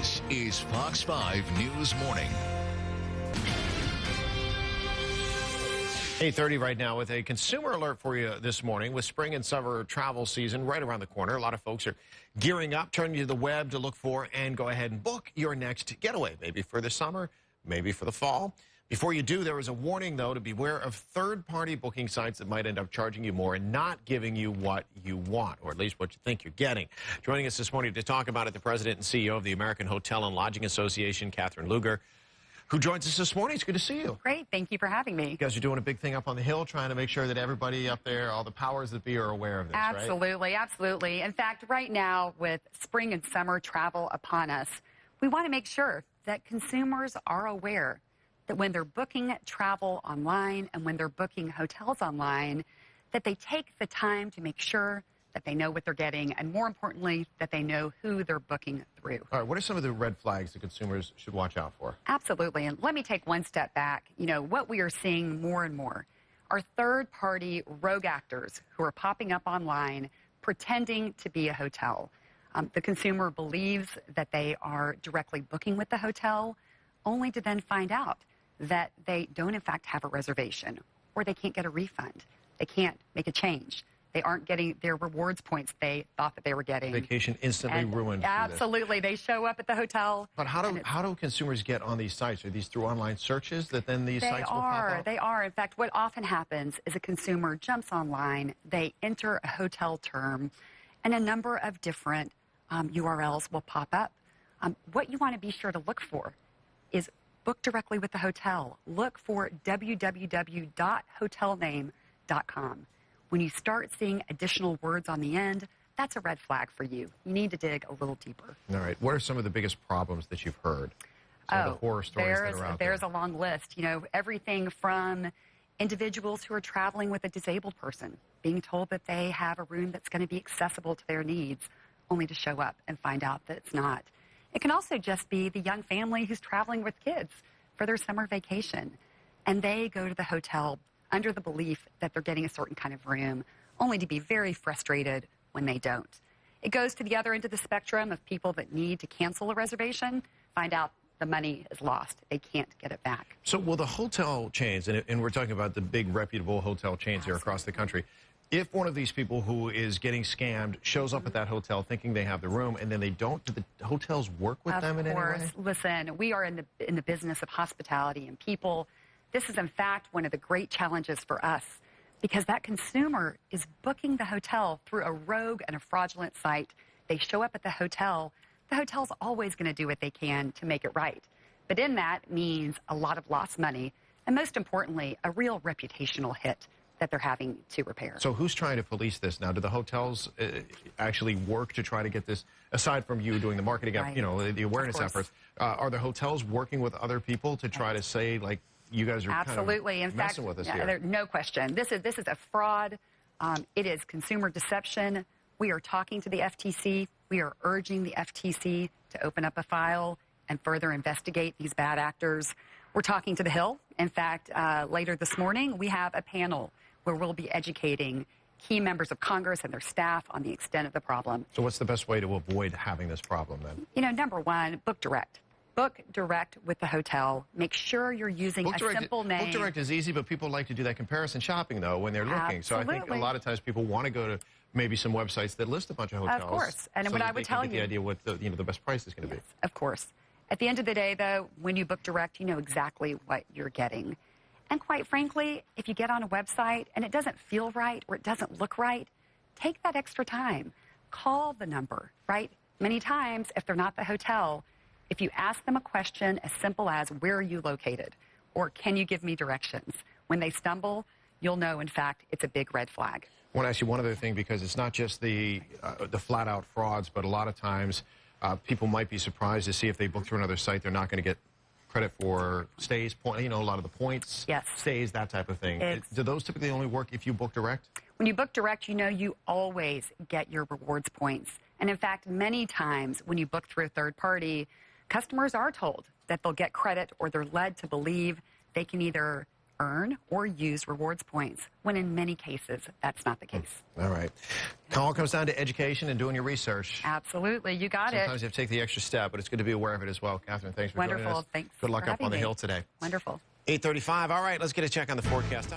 This is Fox 5 News Morning. 8:30 right now with a consumer alert for you this morning. With spring and summer travel season right around the corner, a lot of folks are gearing up, turning to the web to look for and go ahead and book your next getaway, maybe for the summer, maybe for the fall. Before you do, there is a warning, though, to beware of third-party booking sites that might end up charging you more and not giving you what you want, or at least what you think you're getting. Joining us this morning to talk about it, the president and CEO of the American Hotel and Lodging Association, Katherine Lugar, who joins us this morning. It's good to see you. Great. Thank you for having me. You guys are doing a big thing up on the Hill, trying to make sure that everybody up there, all the powers that be, are aware of this, Absolutely, right? Absolutely. In fact, right now, with spring and summer travel upon us, we want to make sure that consumers are aware that when they're booking travel online and when they're booking hotels online, that they take the time to make sure that they know what they're getting, and more importantly, that they know who they're booking through. All right, what are some of the red flags that consumers should watch out for? Absolutely, and let me take one step back. You know, what we are seeing more and more are third-party rogue actors who are popping up online pretending to be a hotel. The consumer believes that they are directly booking with the hotel, only to then find out that they don't, in fact, have a reservation, or they can't get a refund. They can't make a change. They aren't getting their rewards points they thought that they were getting. Vacation instantly ruined. Absolutely. They show up at the hotel. But how do consumers get on these sites? Are these through online searches that then these sites will pop up? They are. In fact, what often happens is a consumer jumps online, they enter a hotel term, and a number of different URLs will pop up. What you want to be sure to look for is book directly with the hotel. Look for www.hotelname.com. When you start seeing additional words on the end, that's a red flag for you. You need to dig a little deeper. All right. What are some of the biggest problems that you've heard? Some of the horror stories that are out there. There's a long list. You know, everything from individuals who are traveling with a disabled person, being told that they have a room that's going to be accessible to their needs, only to show up and find out that it's not. It can also just be the young family who's traveling with kids for their summer vacation, and they go to the hotel under the belief that they're getting a certain kind of room, only to be very frustrated when they don't. It goes to the other end of the spectrum of people that need to cancel a reservation, find out the money is lost. They can't get it back. So will the hotel chains, and we're talking about the big reputable hotel chains here across the country, if one of these people who is getting scammed shows up at that hotel thinking they have the room and then they don't, do the hotels work with them in any way? Of course. Listen, we are in the business of hospitality and people. This is, in fact, one of the great challenges for us, because that consumer is booking the hotel through a rogue and a fraudulent site. They show up at the hotel. The hotel's always going to do what they can to make it right. But in that means a lot of lost money, and most importantly, a real reputational hit that they're having to repair. So who's trying to police this now? Do the hotels actually work to try to get this, aside from you doing the marketing, Right. you know, the awareness efforts, are the hotels working with other people to try to say, like, you guys are Absolutely. kind of messing with us here? No question. This is a fraud. It is consumer deception. We are talking to the FTC. We are urging the FTC to open up a file and further investigate these bad actors. We're talking to the Hill. In fact, later this morning, we have a panel where we'll be educating key members of Congress and their staff on the extent of the problem. So what's the best way to avoid having this problem then? You know, number one, book direct. Book direct with the hotel. Make sure you're using a simple name. Book direct is easy, but people like to do that comparison shopping, though, when they're looking. So I think a lot of times people want to go to maybe some websites that list a bunch of hotels. Of course. And so what I would tell you, the idea what the best price is going to be. Of course. At the end of the day, though, when you book direct, you know exactly what you're getting. And quite frankly, if you get on a website and it doesn't feel right or it doesn't look right, take that extra time. Call the number, right? Many times, if they're not the hotel, if you ask them a question as simple as, where are you located? Or can you give me directions? When they stumble, you'll know, in fact, it's a big red flag. I want to ask you one other thing, because it's not just the flat-out frauds, but a lot of times people might be surprised to see if they book through another site, they're not going to get credit for stays, a lot of the points, yes, stays, that type of thing. Do those typically only work if you book direct? When you book direct, you know you always get your rewards points. And in fact, many times when you book through a third party, customers are told that they'll get credit, or they're led to believe they can either earn or use rewards points, when in many cases, that's not the case. All right. It all comes down to education and doing your research. Absolutely. You got it. Sometimes you have to take the extra step, but it's good to be aware of it as well. Katherine, thanks for joining us. Wonderful. Thanks. Good luck for up on the having me. Hill today. Wonderful. 8:35. All right, let's get a check on the forecast.